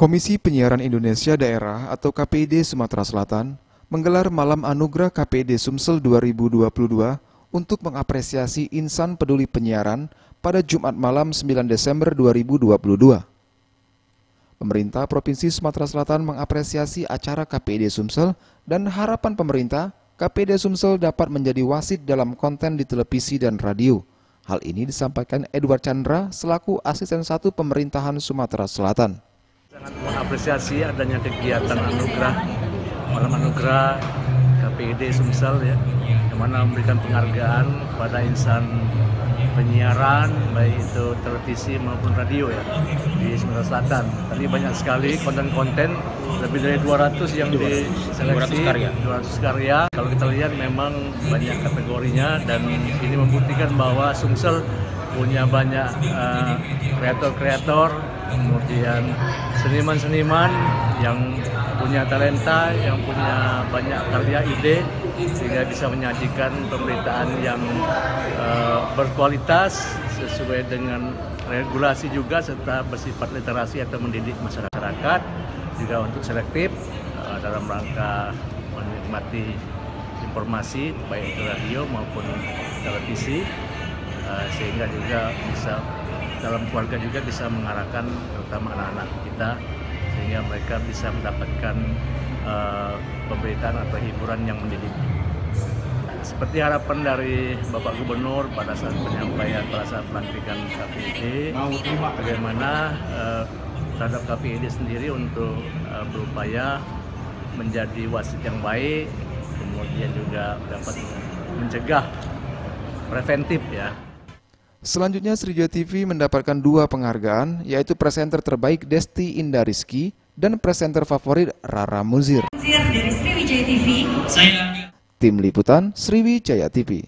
Komisi Penyiaran Indonesia Daerah atau KPID Sumatera Selatan menggelar Malam Anugerah KPID Sumsel 2022 untuk mengapresiasi insan peduli penyiaran pada Jumat malam 9 Desember 2022. Pemerintah Provinsi Sumatera Selatan mengapresiasi acara KPID Sumsel dan harapan pemerintah KPID Sumsel dapat menjadi wasit dalam konten di televisi dan radio. Hal ini disampaikan Edward Chandra selaku Asisten 1 Pemerintahan Sumatera Selatan. Sangat mengapresiasi adanya kegiatan Malam Anugerah KPID Sumsel ya, yang mana memberikan penghargaan kepada insan penyiaran baik itu televisi maupun radio ya di Sumatera Selatan. Tadi banyak sekali konten-konten, lebih dari 200 yang diseleksi, 200 karya. Kalau kita lihat memang banyak kategorinya dan ini membuktikan bahwa Sumsel punya banyak kreator-kreator, kemudian seniman-seniman yang punya talenta, yang punya banyak karya ide, sehingga bisa menyajikan pemberitaan yang berkualitas sesuai dengan regulasi juga, serta bersifat literasi atau mendidik masyarakat, juga untuk selektif dalam rangka menikmati informasi baik itu radio maupun televisi, sehingga juga bisa dalam keluarga juga bisa mengarahkan terutama anak-anak kita sehingga mereka bisa mendapatkan pemberitaan atau hiburan yang mendidik. Seperti harapan dari Bapak Gubernur pada saat penyampaian pada saat pelantikan KPID, bagaimana terhadap KPID sendiri untuk berupaya menjadi wasit yang baik, kemudian juga dapat mencegah preventif ya. Selanjutnya Sriwijaya TV mendapatkan 2 penghargaan, yaitu presenter terbaik Desti Indah Rizky dan presenter favorit Rara Muzir. Dari Sriwijaya TV. Tim Liputan Sriwijaya TV.